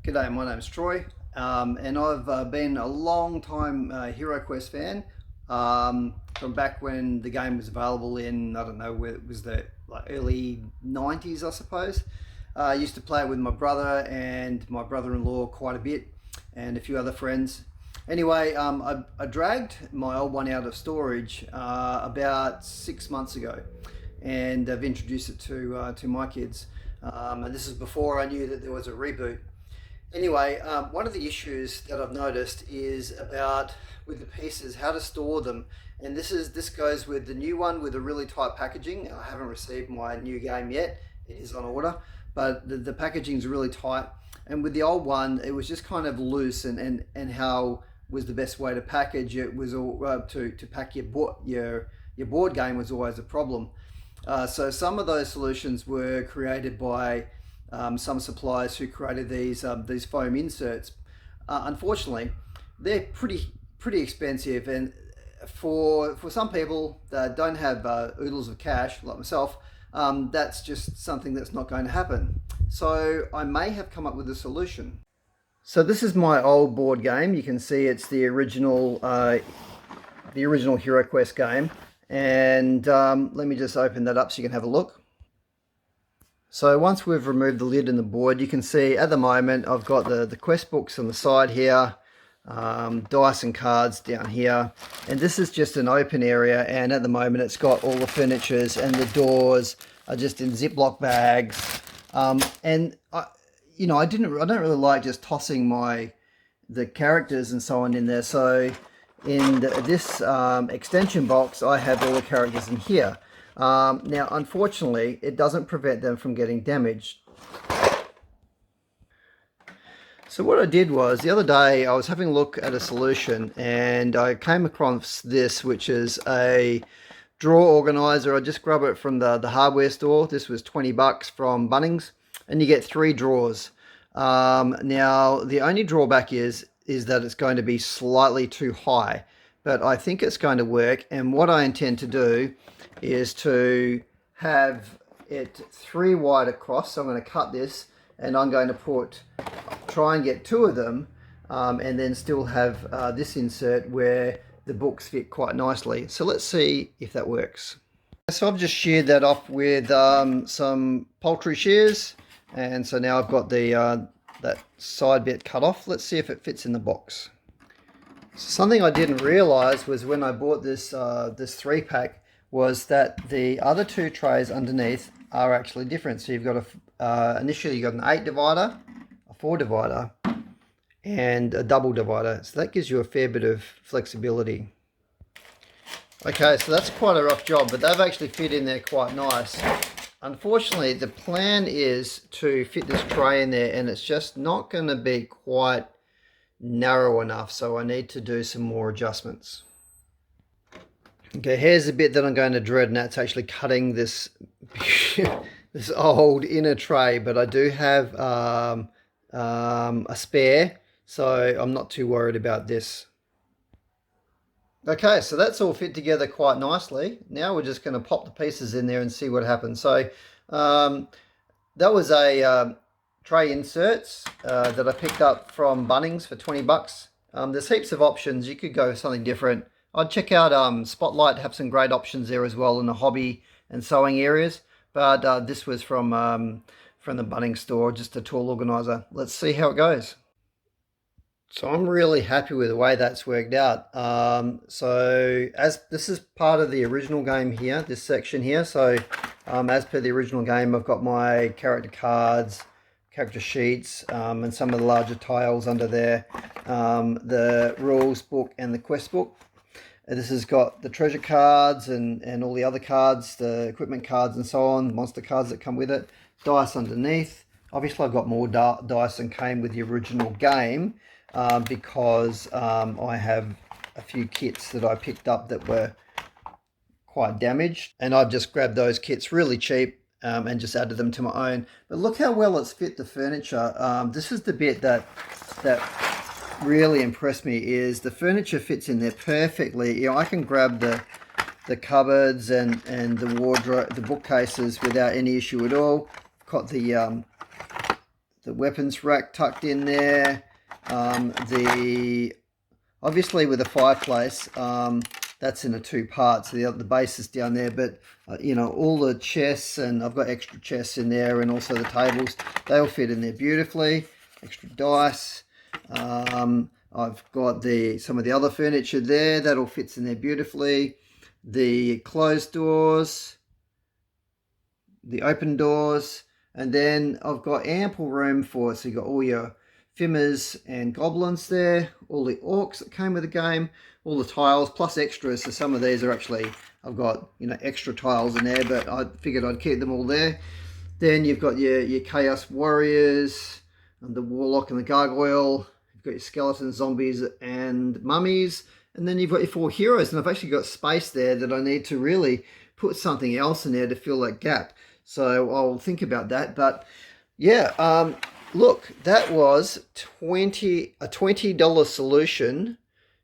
G'day, my name's Troy, and I've been a long time HeroQuest fan from back when the game was available in, I don't know, where it was the early 90s, I suppose. I used to play it with my brother and my brother-in-law quite a bit, and a few other friends. Anyway, I dragged my old one out of storage about 6 months ago, and I've introduced it to my kids. And this is before I knew that there was a reboot. Anyway, one of the issues that I've noticed is about with the pieces, how to store them. And this goes with the new one with a really tight packaging. I haven't received my new game yet. It is on order, but the packaging is really tight. And with the old one, it was just kind of loose, and how was the best way to package it was all to pack your board game was always a problem. So some of those solutions were created by some suppliers who created these foam inserts. Unfortunately, they're pretty expensive, and for some people that don't have oodles of cash like myself, that's just something that's not going to happen. So I may have come up with a solution. So this is my old board game. You can see it's the original HeroQuest game, and let me just open that up so you can have a look. So once we've removed the lid and the board, you can see at the moment I've got the quest books on the side here, dice and cards down here, and this is just an open area, and at the moment it's got all the furnitures and the doors are just in Ziploc bags. And I don't really like just tossing the characters and so on in there. So in this extension box, I have all the characters in here. Now, unfortunately, it doesn't prevent them from getting damaged. So what I did was, the other day, I was having a look at a solution, and I came across this, which is a drawer organizer. I just grabbed it from the hardware store. This was 20 bucks from Bunnings, and you get 3 drawers. Now, the only drawback is that it's going to be slightly too high, but I think it's going to work. And what I intend to do is to have it 3 wide across. So I'm going to cut this, and I'm going to try and get 2 of them, and then still have this insert where the books fit quite nicely. So let's see if that works. So I've just sheared that off with some poultry shears, and so now I've got that side bit cut off. Let's see if it fits in the box. So something I didn't realize was when I bought this 3-pack was that the other 2 trays underneath are actually different. So you've got initially you've got an 8 divider, a 4 divider, and a double divider. So that gives you a fair bit of flexibility. Okay, so that's quite a rough job, but they've actually fit in there quite nice. Unfortunately, the plan is to fit this tray in there, and it's just not going to be quite narrow enough, so I need to do some more adjustments. Okay, here's the bit that I'm going to dread, and that's actually cutting this this old inner tray, but I do have a spare, so I'm not too worried about this. Okay, so that's all fit together quite nicely. Now we're just going to pop the pieces in there and see what happens. So that was a tray inserts that I picked up from Bunnings for 20 bucks. There's heaps of options. You could go with something different. I'd check out Spotlight, have some great options there as well in the hobby and sewing areas. But this was from the Bunnings store, just a tool organizer. Let's see how it goes. So I'm really happy with the way that's worked out. So as this is part of the original game here, this section here. So as per the original game, I've got my character cards, character sheets, and some of the larger tiles under there, the rules book and the quest book. This has got the treasure cards and all the other cards, the equipment cards and so on, monster cards that come with it, dice underneath. Obviously I've got more dice than came with the original game, because I have a few kits that I picked up that were quite damaged, and I've just grabbed those kits really cheap and just added them to my own. But look how well it's fit the furniture. This is the bit that really impressed me, is the furniture fits in there perfectly. You know, I can grab the cupboards and the wardrobe, the bookcases without any issue at all. Got the weapons rack tucked in there. Obviously with the fireplace, that's in a two parts. The base is down there, but you know, all the chests, and I've got extra chests in there, and also the tables, they all fit in there beautifully. Extra dice. I've got some of the other furniture there, that all fits in there beautifully. The closed doors, the open doors, and then I've got ample room for it. So you've got all your Fimmers and goblins there, all the orcs that came with the game, all the tiles plus extras. So some of these are actually, I've got, you know, extra tiles in there, but I figured I'd keep them all there. Then you've got your Chaos Warriors and the Warlock and the Gargoyle. You've got your skeletons, zombies and mummies, and then you've got your 4 heroes. And I've actually got space there that I need to really put something else in there to fill that gap. So I'll think about that. But yeah, look, that was a $20 solution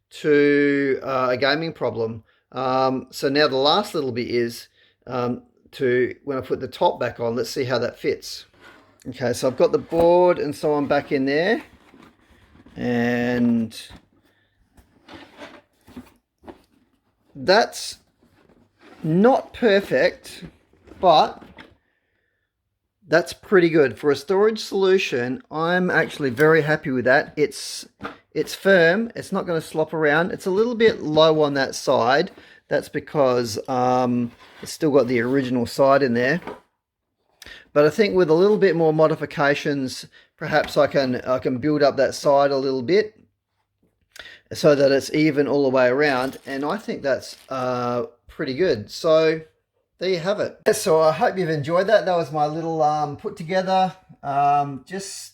to a gaming problem. So now the last little bit is when I put the top back on, let's see how that fits. Okay, so I've got the board and so on back in there, and that's not perfect, but that's pretty good for a storage solution. I'm actually very happy with that. It's firm. It's not going to slop around. It's a little bit low on that side. That's because it's still got the original side in there. But I think with a little bit more modifications, perhaps I can build up that side a little bit so that it's even all the way around. And I think that's pretty good. So there you have it. So I hope you've enjoyed that. That was my little put together, just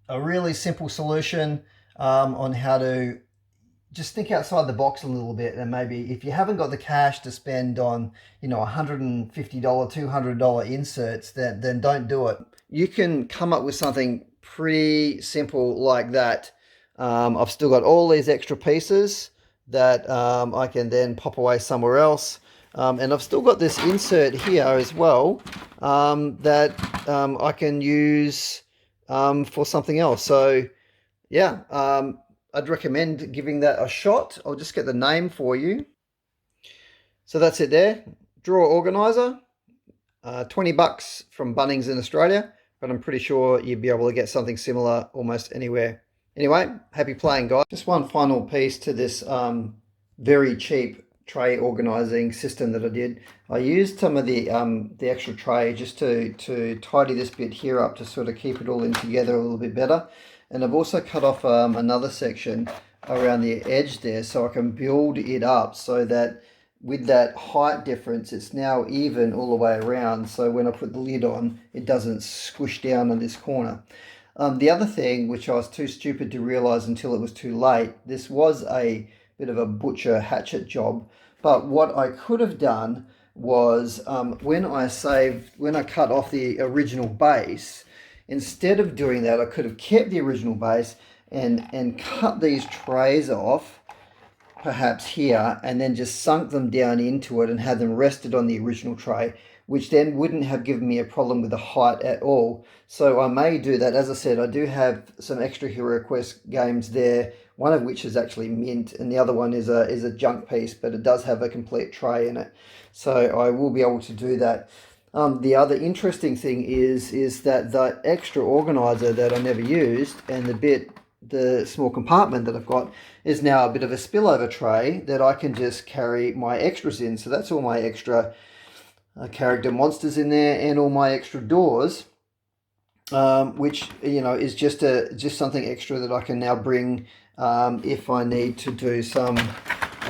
a really simple solution on how to just think outside the box a little bit. And maybe if you haven't got the cash to spend on, you know, $150, $200 inserts, then don't do it. You can come up with something pretty simple like that. I've still got all these extra pieces that I can then pop away somewhere else. And I've still got this insert here as well that I can use for something else. So yeah, I'd recommend giving that a shot. I'll just get the name for you. So that's it there. Drawer organizer, $20 from Bunnings in Australia, but I'm pretty sure you'd be able to get something similar almost anywhere. Anyway, happy playing, guys. Just one final piece to this very cheap tray organizing system that I did. I used some of the extra tray just to tidy this bit here up, to sort of keep it all in together a little bit better. And I've also cut off another section around the edge there, so I can build it up so that with that height difference, it's now even all the way around. So when I put the lid on, it doesn't squish down on this corner. The other thing, which I was too stupid to realize until it was too late, this was a bit of a butcher hatchet job. But what I could have done was when I cut off the original base, instead of doing that, I could have kept the original base and cut these trays off, perhaps here, and then just sunk them down into it and had them rested on the original tray, which then wouldn't have given me a problem with the height at all. So I may do that. As I said, I do have some extra HeroQuest games there, one of which is actually mint, and the other one is a junk piece, but it does have a complete tray in it. So I will be able to do that. The other interesting thing is that the extra organizer that I never used, and the small compartment that I've got, is now a bit of a spillover tray that I can just carry my extras in. So that's all my extra character monsters in there, and all my extra doors, which, you know, is just something extra that I can now bring if I need to do some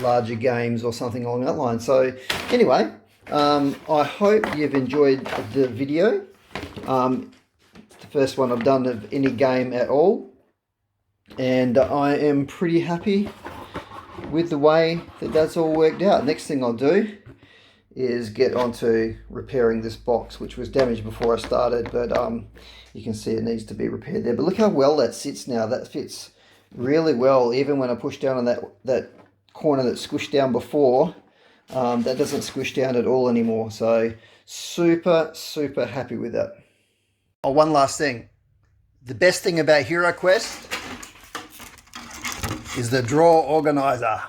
larger games or something along that line. So anyway, I hope you've enjoyed the video. It's the first one I've done of any game at all, and I am pretty happy with the way that that's all worked out. Next thing I'll do is get onto repairing this box, which was damaged before I started, but you can see it needs to be repaired there. But look how well that sits now. That fits really well. Even when I push down on that corner that squished down before, that doesn't squish down at all anymore. So super happy with that. Oh, one last thing. The best thing about HeroQuest is the drawer organizer.